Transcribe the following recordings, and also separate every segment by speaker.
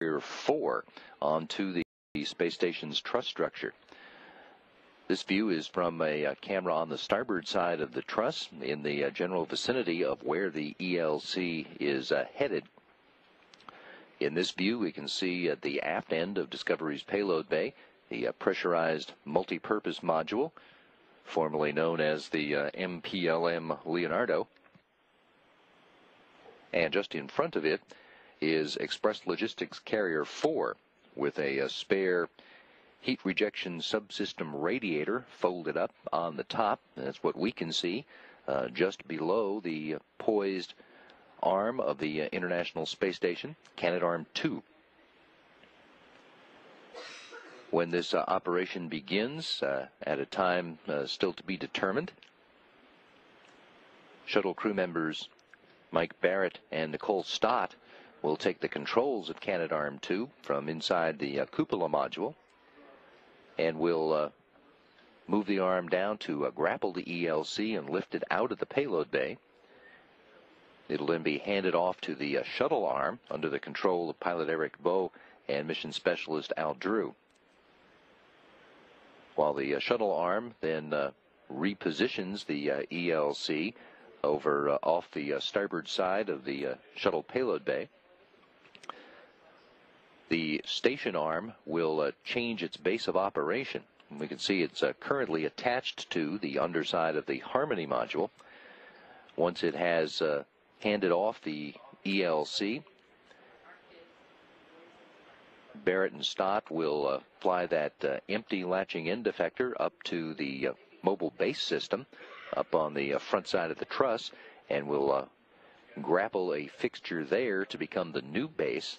Speaker 1: Carrier 4 onto the space station's truss structure. This view is from a camera on the starboard side of the truss in the general vicinity of where the ELC is headed. In this view, we can see at the aft end of Discovery's payload bay the pressurized multi-purpose module, formerly known as the MPLM Leonardo. And just in front of it is Express Logistics Carrier 4 with a spare heat rejection subsystem radiator folded up on the top. That's what we can see just below the poised arm of the International Space Station, Canadarm2. When this operation begins, at a time still to be determined, shuttle crew members Mike Barrett and Nicole Stott will take the controls of Canadarm2 from inside the cupola module and will move the arm down to grapple the ELC and lift it out of the payload bay. It'll then be handed off to the shuttle arm under the control of pilot Eric Bowe and mission specialist Al Drew, while the shuttle arm then repositions the ELC over off the starboard side of the shuttle payload bay. The station arm will change its base of operation. We can see it's currently attached to the underside of the Harmony module. Once it has handed off the ELC, Barrett and Stott will fly that empty latching end effector up to the mobile base system up on the front side of the truss, and will grapple a fixture there to become the new base,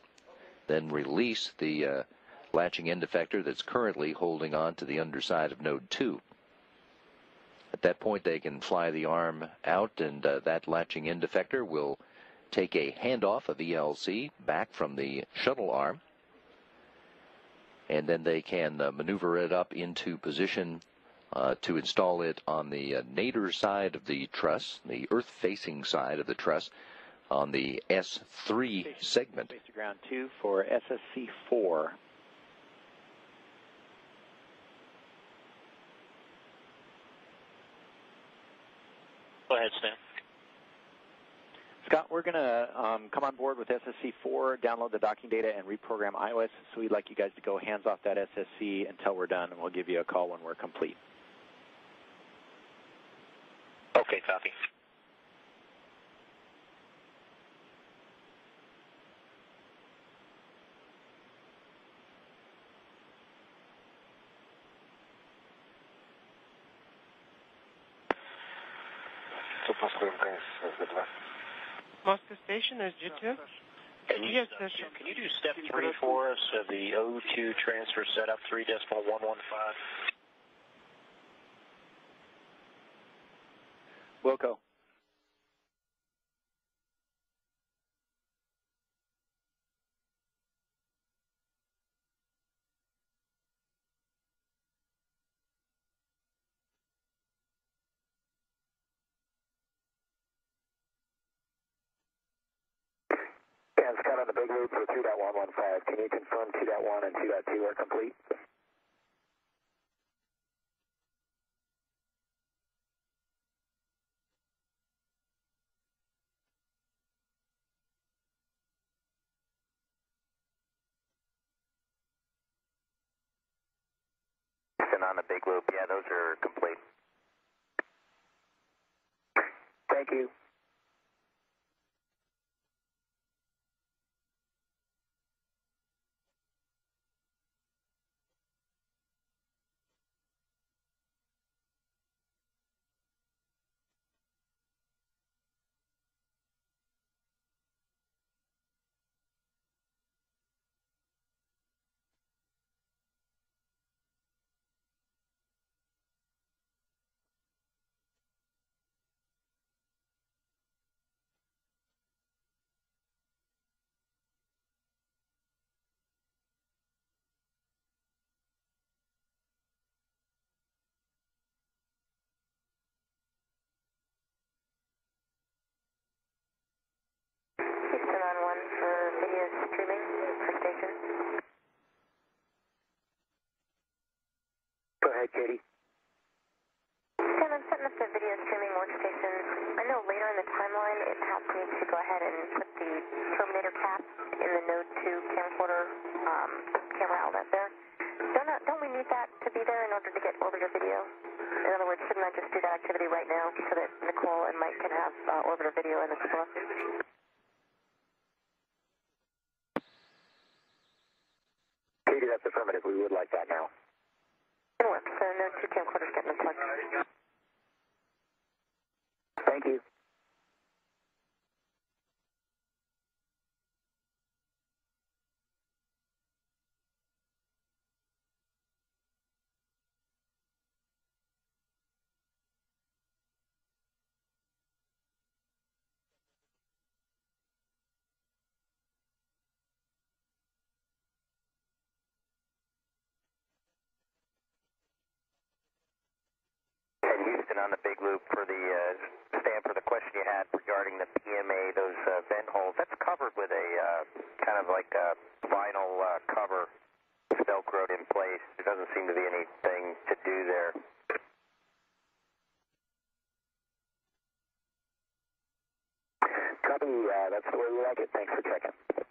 Speaker 1: then release the latching end effector that's currently holding on to the underside of node 2. At that point, they can fly the arm out, and that latching end effector will take a handoff of ELC back from the shuttle arm, and then they can maneuver it up into position to install it on the nadir side of the truss, the Earth-facing side of the truss, on the S3 segment.
Speaker 2: Base to ground 2 for SSC-4.
Speaker 3: Go ahead, Stan.
Speaker 2: Scott, we're going to come on board with SSC-4, download the docking data, and reprogram IOS. So we'd like you guys to go hands off that SSC until we're done, and we'll give you a call when we're complete.
Speaker 3: Okay, copy.
Speaker 4: Moscow Station, there's J2.
Speaker 3: Can you do step 3 for us of the O2 transfer setup 3.115?
Speaker 2: Wilco.
Speaker 5: Yeah, Scott on the big loop for 3.115. Can you confirm 2.1 and 2.2 are complete? On the big loop, yeah, those are complete. Thank you.
Speaker 6: Houston on 1 for video streaming for station.
Speaker 5: Katie?
Speaker 6: Sam, I'm setting up the video streaming workstation. I know later in the timeline it asks me to go ahead and put the Terminator cap in the Node 2 camcorder camera outlet there. Don't we need that to be there in order to get orbiter video? In other words, shouldn't I just do that activity right now so that Nicole and Mike can have orbiter video in the Kupala?
Speaker 5: Katie, that's affirmative. We would like that now.
Speaker 6: It works. So Node 2 camcorder's getting unplugged.
Speaker 5: Thank you.
Speaker 7: Houston on the big loop for the Stanford, the question you had regarding the PMA, those vent holes, that's covered with a kind of like a vinyl cover velcroed in place. There doesn't seem to be anything to do there.
Speaker 5: Copy, that's the way we like it. Thanks for checking.